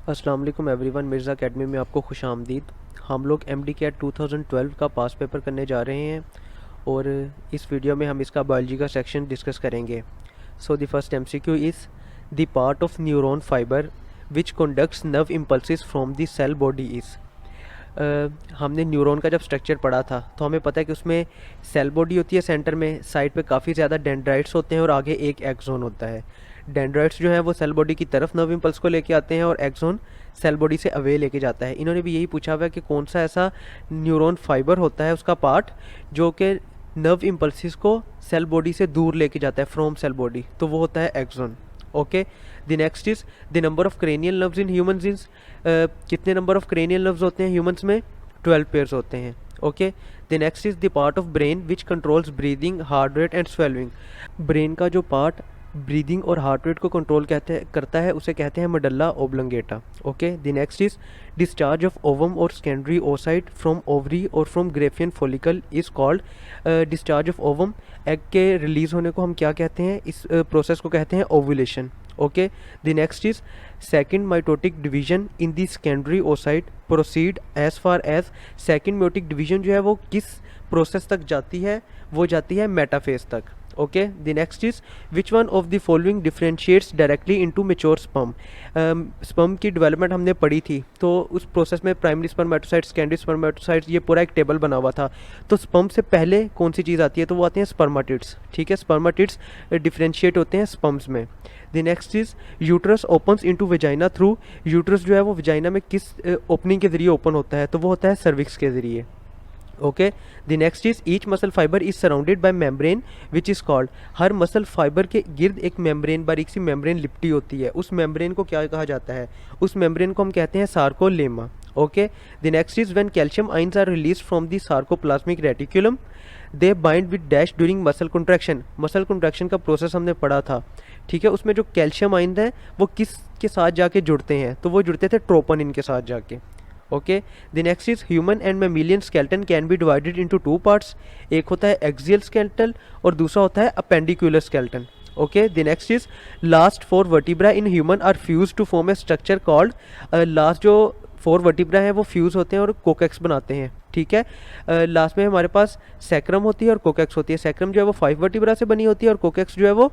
अस्सलाम वालेकुम everyone, Mirza academy में आपको खुशामदीद। हम लोग एमडी कैट 2012 का पास पेपर करने जा रहे हैं और इस वीडियो में हम इसका बायोलॉजी का सेक्शन डिस्कस करेंगे। So the first MCQ is the part of neuron fibre which conducts nerve impulses from the cell body is. हमने न्यूरॉन का जब स्ट्रक्चर पढ़ा था तो हमें पता है कि उसमें सेल बॉडी होती है, सेंटर में साइड पे काफ़ी ज़्यादा डेंड्राइट्स होते हैं और आगे एक एक्सोन होता है। डेंड्राइट्स जो है वो सेल बॉडी की तरफ नर्व इम्पल्स को लेके आते हैं और एक्सोन सेल बॉडी से अवे लेके जाता है। इन्होंने भी यही पूछा हुआ है कि कौन सा ऐसा न्यूरॉन फाइबर होता है उसका पार्ट जो कि नर्व इम्पल्सिस को सेल बॉडी से दूर लेके जाता है फ्रॉम सेल बॉडी, तो वो होता है axon. Okay, the next is the number of cranial nerves in humans is, कितने नंबर ऑफ क्रेनियल नर्व्स होते हैं ह्यूमंस में? 12 पेयर्स होते हैं। Okay, the next is the part of brain which controls breathing, heart rate and swelling. Brain का जो part breathing और heart rate को कंट्रोल करता है उसे कहते हैं medulla oblongata. Okay, the next is discharge of ovum और सेकेंडरी ओसाइट फ्रॉम ओवरी और from Graafian follicle is called discharge of ovum. Egg के रिलीज होने को हम क्या कहते हैं? इस प्रोसेस को कहते हैं ovulation. Okay, the next is second mitotic division in the secondary oocyte proceed as far as. Second mitotic division जो है वो किस प्रोसेस तक जाती है? वो जाती है मेटाफेज तक। Okay, the next is which one of the following differentiates directly into mature sperm. Sperm की डेवलपमेंट हमने पढ़ी थी, तो उस प्रोसेस में प्राइमरी स्पर्मेटोसाइट्स, सेकेंडरी स्पर्मेटोसाइट्स, ये पूरा एक टेबल बना हुआ था। तो स्पर्म से पहले कौन सी चीज़ आती है? तो वो आते हैं स्पर्मेटिड्स। ठीक है, स्पर्मेटिड्स डिफरेंशिएट होते हैं स्पर्म्स में। The next is uterus opens into vagina through. Uterus जो है वो वेजाइना में किस ओपनिंग के जरिए ओपन होता है? तो वो होता है सर्विक्स के जरिए। Okay, the next is each muscle fibre is surrounded by membrane which is called. Her muscle fibre के गिर्द एक मेम्ब्रेन, बारीक सी मेम्ब्रेन लिपटी होती है। उस मेम्ब्रेन को क्या कहा जाता है? उस मेम्ब्रेन को हम कहते हैं sarcolemma. Okay, the next is when calcium ions are release from the sarcoplasmic reticulum they bind with dash during muscle contraction. Muscle contraction का प्रोसेस हमने पढ़ा था। ठीक है, उसमें जो कैल्शियम आयन है वो किस के साथ जाके जुड़ते हैं? तो वो जुड़ते थे ट्रोपोनिन के साथ जाके। Okay, the next is human and mammalian skeleton can be divided into two parts. एक होता है एक्सियल स्केलेटन और दूसरा होता है appendicular skeleton. Okay, the next is last 4 vertebra in human are fuse to form a structure called. Last जो 4 vertebra है वो फ्यूज होते हैं और कोकेक्स बनाते हैं। ठीक है, लास्ट में हमारे पास सैक्रम होती है और कोकेक्स होती है। सैक्रम जो है वो 5 वर्टिब्रा से बनी होती है और कोकेक्स जो है वो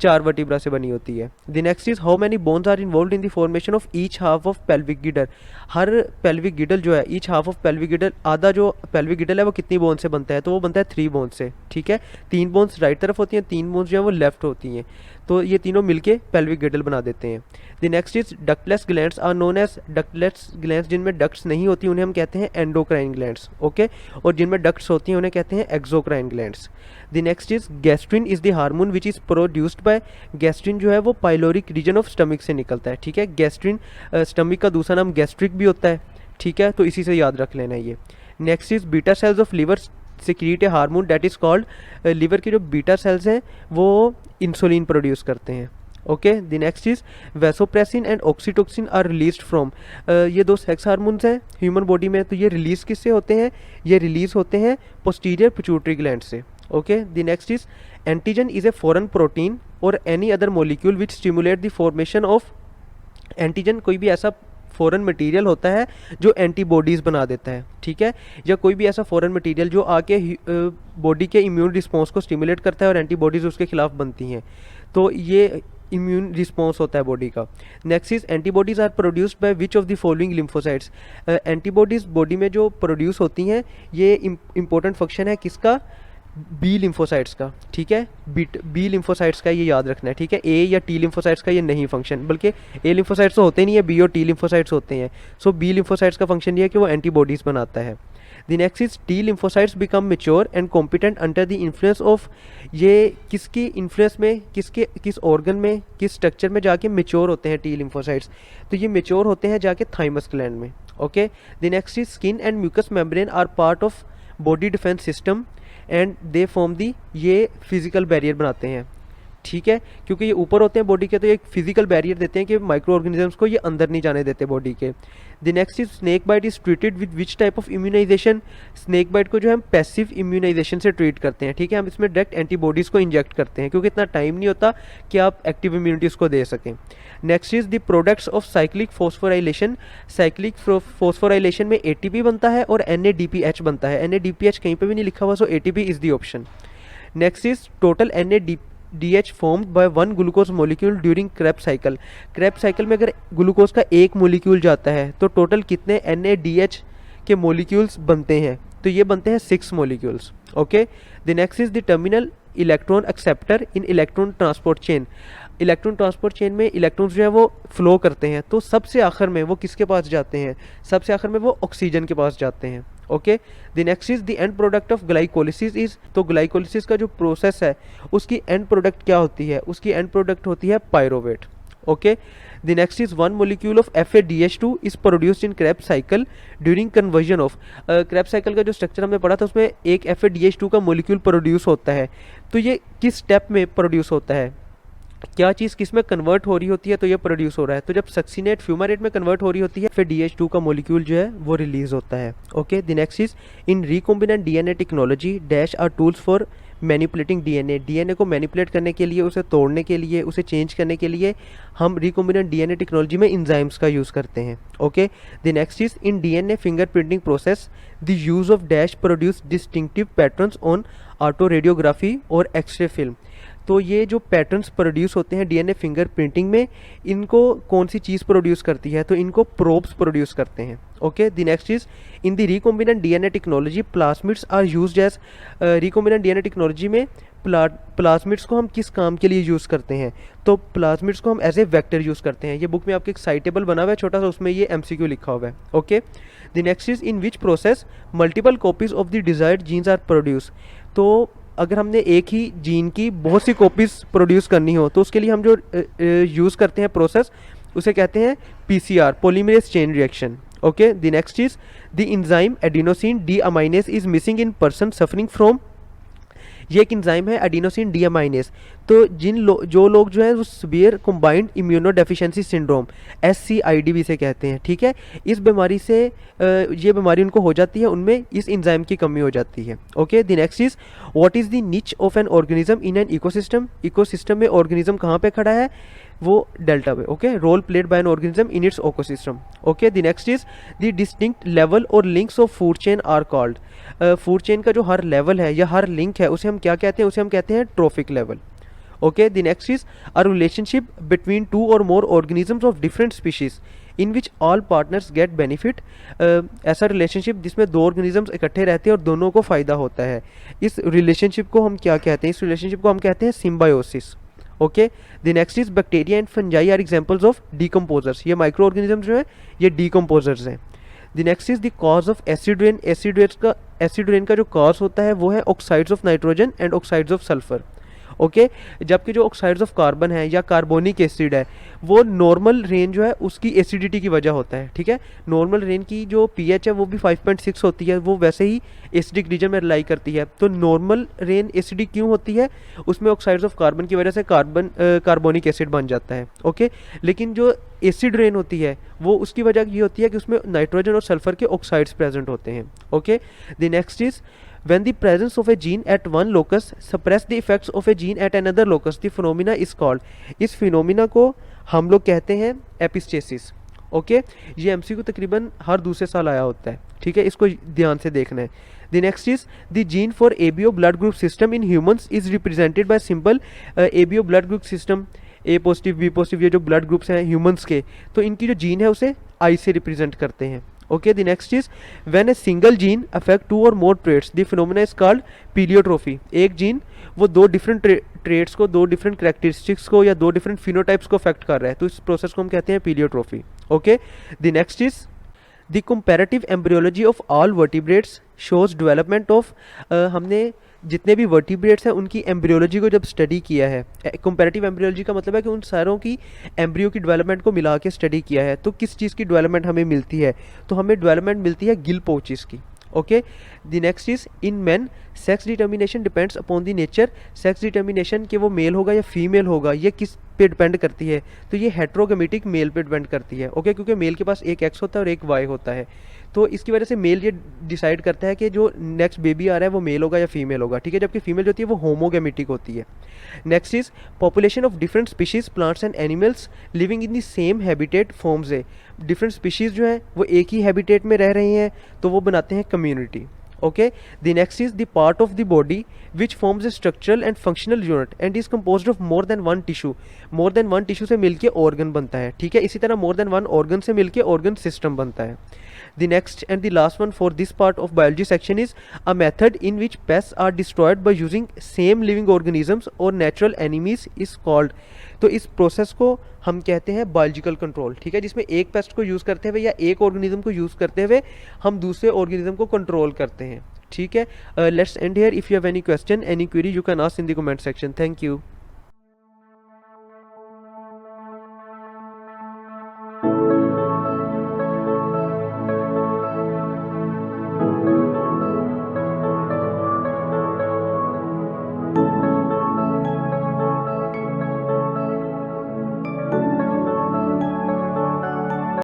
4 वर्टिब्रा से बनी होती है। The next is how many bones are involve in the formation of each half of pelvic girdle. हर पेल्विक गिडल जो है, each half of pelvic girdle, आधा जो पेल्विक गिडल है वो कितनी बोन से बनता है? तो वो बनता है 3 बोन से। ठीक है, 3 बोन्स राइट तरफ होती हैं, 3 बोन्स जो है वो लेफ्ट होती हैं, तो ये तीनों मिलके पेल्विक गिडल बना देते हैं। The next is ductless glands are known as. Ductless glands जिनमें डक्ट्स नहीं होती उन्हें हम कहते हैं एंडोक्राइन ग्लैंड्स। ओके, और जिनमें डक्ट्स होती हैं उन्हें कहते हैं exocrine glands. The next is gastrin is the hormone which is produced by. Gastrin जो है वो पाइलोरिक रीजन ऑफ स्टमक से निकलता है। ठीक है, गैस्ट्रिन स्टमक का दूसरा नाम गैस्ट्रिक भी होता है। ठीक है, तो इसी से याद रख लेना ये। Next is beta cells of liver secrete a hormone that is called. Liver के जो बीटा सेल्स हैं वो इंसुलिन प्रोड्यूस करते हैं। Okay, the next is vasopressin and oxytocin are released from. ये 2 सेक्स हार्मोन्स हैं ह्यूमन बॉडी में, तो ये रिलीज किससे होते हैं? ये रिलीज होते हैं पोस्टीरियर पिट्यूटरी ग्लैंड से। Okay, the next is antigen is a foreign protein और any other molecule which stimulate the formation of. Antigen कोई भी ऐसा फॉरेन मटेरियल होता है जो एंटीबॉडीज़ बना देता है। ठीक है, या कोई भी ऐसा फॉरेन मटेरियल जो आके बॉडी के इम्यून रिस्पॉन्स को स्टिमुलेट करता है और एंटीबॉडीज़ उसके खिलाफ बनती हैं, तो ये इम्यून रिस्पॉन्स होता है बॉडी का। Next is antibodies are produced by which of the following lymphocytes. Antibodies body में जो प्रोड्यूस होती हैं ये इंपॉर्टेंट फंक्शन है किसका? बी लिम्फोसाइट्स का। ठीक है, बी लिम्फोसाइट्स का ये याद रखना है। ठीक है, ए या टी लिम्फोसाइट्स का ये नहीं फंक्शन, बल्कि ए लिम्फोसाइट्स तो होते नहीं है, बी और टी लिम्फोसाइट्स होते हैं। सो बी लिम्फोसाइट्स का फंक्शन ये है कि वो एंटीबॉडीज़ बनाता है। The next is T lymphocytes become mature and competent under the influence of. ये किसकी इन्फ्लुएंस में, किस ऑर्गन में, किस स्ट्रक्चर में जाके मेच्योर होते हैं टी लिम्फोसाइट्स? तो ये मेच्योर होते हैं जाके थाइमस ग्लैंड में। Okay, the next is skin and mucous membrane are part of body defence system and they form the. ये फिजिकल बैरियर बनाते हैं। ठीक है, क्योंकि ये ऊपर होते हैं बॉडी के, तो ये एक फिजिकल बैरियर देते हैं कि माइक्रो ऑर्गेनिजम्स को ये अंदर नहीं जाने देते बॉडी के। The next is snake bite is treated with which type of immunization. Snake bite को जो है हम पैसिव इम्यूनाइजेशन से ट्रीट करते हैं, ठीक है, हम इसमें डायरेक्ट एंटीबॉडीज़ को इंजेक्ट करते हैं क्योंकि इतना टाइम नहीं होता कि आप एक्टिव इम्यूनिटी उसको दे सकें। Next is the products of cyclic phosphorylation. Cyclic phosphorylation में ATP बनता है और NADPH बनता है। NADPH कहीं पर भी नहीं लिखा हुआ, सो ATP is the option. Next is total NADH formed by one glucose molecule during Krebs cycle। Krebs cycle में अगर ग्लूकोज का एक मोलिक्यूल जाता है तो टोटल कितने NADH के मोलिक्यूल्स बनते हैं, तो ये बनते हैं 6 molecules. Okay, the next is the terminal electron acceptor in electron transport chain. Electron transport chain में इलेक्ट्रॉन्स जो है वो फ्लो करते हैं, तो सबसे आखिर में वो किसके पास जाते हैं, सबसे आखिर में वो ऑक्सीजन के पास जाते हैं। Okay, the next is the end product of glycolysis is, तो ग्लाइकोलिसिस का जो प्रोसेस है उसकी एंड प्रोडक्ट क्या होती है, उसकी एंड प्रोडक्ट होती है pyruvate. Okay, the next is one molecule of FADH2 is produced in Krebs cycle during conversion of. Krebs cycle का जो स्ट्रक्चर हमने पढ़ा था उसमें एक FADH2 का मोलिक्यूल प्रोड्यूस होता है, तो ये किस स्टेप में प्रोड्यूस होता है, क्या चीज़ किस में कन्वर्ट हो रही होती है, तो ये प्रोड्यूस हो रहा है, तो जब सक्सीनेट फ्यूमारेट में कन्वर्ट हो रही होती है फिर DH2 का मोलिक्यूल जो है वो रिलीज होता है। Okay, the next is in recombinant DNA technology dash are tools for manipulating DNA को मैनिपुलेट करने के लिए, उसे तोड़ने के लिए, उसे चेंज करने के लिए हम रिकॉम्बिनेंट DNA टेक्नोलॉजी में इंजाइम्स का यूज़ करते हैं। Okay, the next is in DNA fingerprinting process the use of dash produce distinctive patterns on auto radiography और एक्सरे फिल्म। तो ये जो पैटर्न्स प्रोड्यूस होते हैं DNA फिंगरप्रिंटिंग में, इनको कौन सी चीज़ प्रोड्यूस करती है, तो इनको प्रोब्स प्रोड्यूस करते हैं। Okay, the next is in the recombinant DNA technology plasmids are used as. Recombinant DNA technology में प्लाज्मिड्स को हम किस काम के लिए यूज़ करते हैं, तो प्लाज्मिड्स को हम एज ए वेक्टर यूज़ करते हैं। ये बुक में आपके एक साइटेबल बना हुआ है छोटा सा, उसमें ये MCQ लिखा हुआ है। Okay, the next is in which process multiple copies of the desired genes are produce. तो अगर हमने एक ही जीन की बहुत सी कॉपीज़ प्रोड्यूस करनी हो तो उसके लिए हम जो यूज़ करते हैं प्रोसेस उसे कहते हैं PCR, polymerase chain reaction. Okay, the next is the enzyme adenosine deaminase is missing in person suffering from. ये एक एंजाइम है एडिनोसिन डीअमाइनेज, तो जो लोग जो है वो severe combined immuno deficiency syndrome SCID से कहते हैं, ठीक है, इस बीमारी से ये बीमारी उनको हो जाती है, उनमें इस एंजाइम की कमी हो जाती है। Okay, the next is what is the niche of an organism in an ecosystem. Ecosystem में ऑर्गेनिज्म कहाँ पे खड़ा है, वो डेल्टा पे। Okay, role played by an organism in its ecosystem. Okay, the next is the distinct level or links of food chain are called. Food chain का जो हर level है या हर लिंक है उसे हम क्या कहते हैं, उसे हम कहते हैं trophic level. Okay, the next is a relationship between 2 or more organisms of different species in which all partners get benefit. ऐसा रिलेशनशिप जिसमें 2 ऑर्गेनिजम्स इकट्ठे रहते हैं और दोनों को फ़ायदा होता है, इस रिलेशनशिप को हम क्या कहते हैं, इस रिलेशनशिप को हम कहते हैं symbiosis. Okay, the next is bacteria and fungi are examples of decomposers. ये माइक्रो ऑर्गेनिजम्स जो है ये डीकम्पोजर्स हैं। The next is the cause of acid rain. Acid rain का जो कॉज होता है वो है oxides of nitrogen and oxides of sulphur. Okay, जबकि जो ऑक्साइड्स ऑफ कार्बन है या कार्बोनिक एसिड है वो नॉर्मल रेन जो है उसकी एसिडिटी की वजह होता है, ठीक है। नॉर्मल रेन की जो pH है वो भी 5.6 होती है, वो वैसे ही एसिडिक रीजन में लाई करती है। तो नॉर्मल रेन एसिडिक क्यों होती है, उसमें ऑक्साइड्स ऑफ कार्बन की वजह से कार्बोनिक एसिड बन जाता है। ओके, लेकिन जो एसिड रेन होती है वो उसकी वजह ये होती है कि उसमें नाइट्रोजन और सल्फर के ऑक्साइड्स प्रेजेंट होते हैं। Okay, the next is when the presence of a gene at one locus suppress the effects of a gene at another locus, the phenomena is called। इस फिनोमिना को हम लोग कहते हैं एपिस्टेसिस। ओके, ये MCQ तकरीबन हर दूसरे साल आया होता है, ठीक है, इसको ध्यान से देखना है। The next is the gene for ABO blood group system in humans is represented by simple ABO blood group system. A positive B positive ये जो ब्लड ग्रुप्स हैं ह्यूमंस के, तो इनकी जो जीन है उसे I से रिप्रेजेंट करते हैं। Okay, the next is when a single gene affect 2 or more traits, the phenomena is called pleiotrophy। एक जीन वो 2 डिफरेंट ट्रेट्स को, 2 डिफरेंट कैरेक्टरिस्टिक्स को या 2 डिफरेंट फिनोटाइप्स को अफेक्ट कर रहा है, तो इस प्रोसेस को हम कहते हैं pleiotropy. Okay, the next is the comparative embryology of all vertebrates shows development of. हमने जितने भी वर्टिब्रेट्स हैं उनकी एम्ब्रियोलॉजी को जब स्टडी किया है, कंपैरेटिव एम्ब्रियोलॉजी का मतलब है कि उन सारों की एम्ब्रियो की डेवलपमेंट को मिला के स्टडी किया है, तो किस चीज़ की डेवलपमेंट हमें मिलती है, तो हमें डेवलपमेंट मिलती है गिल पोचेस की। Okay, the next is in man sex determination depends upon the nature. Sex determination कि वो मेल होगा या फीमेल होगा ये किस पे डिपेंड करती है, तो ये हेट्रोगेमेटिक मेल पे डिपेंड करती है। ओके, क्योंकि मेल के पास एक एक्स होता है और एक वाई होता है, तो इसकी वजह से मेल ये डिसाइड करता है कि जो नेक्स्ट बेबी आ रहा है वो मेल होगा या फीमेल होगा, ठीक है, जबकि फीमेल जो होती है वो होमोगेमेटिक होती है। Next is population of different species plants and animals living in the same habitat forms है। डिफरेंट स्पीशीज जो है वो एक ही हैबिटेट में रह रहे हैं तो वो बनाते हैं community. Okay, the next is the part of the body which forms a structural and functional unit and is composed of more than one tissue. More than one tissue से मिलके ऑर्गन बनता है, ठीक है, इसी तरह मोर देन वन ऑर्गन से मिलके ऑर्गन सिस्टम बनता है। The next and the last one for this part of biology section is a method in which pests are destroyed by using same living organisms or natural enemies is called। तो इस process को हम कहते हैं biological control, ठीक है, जिसमें एक पेस्ट को यूज़ करते हुए या एक ऑर्गेनिज्म को यूज़ करते हुए हम दूसरे ऑर्गेनिज्म को कंट्रोल करते हैं, ठीक है। Let's end here. If you have any question any query you can ask in the comment section. Thank you.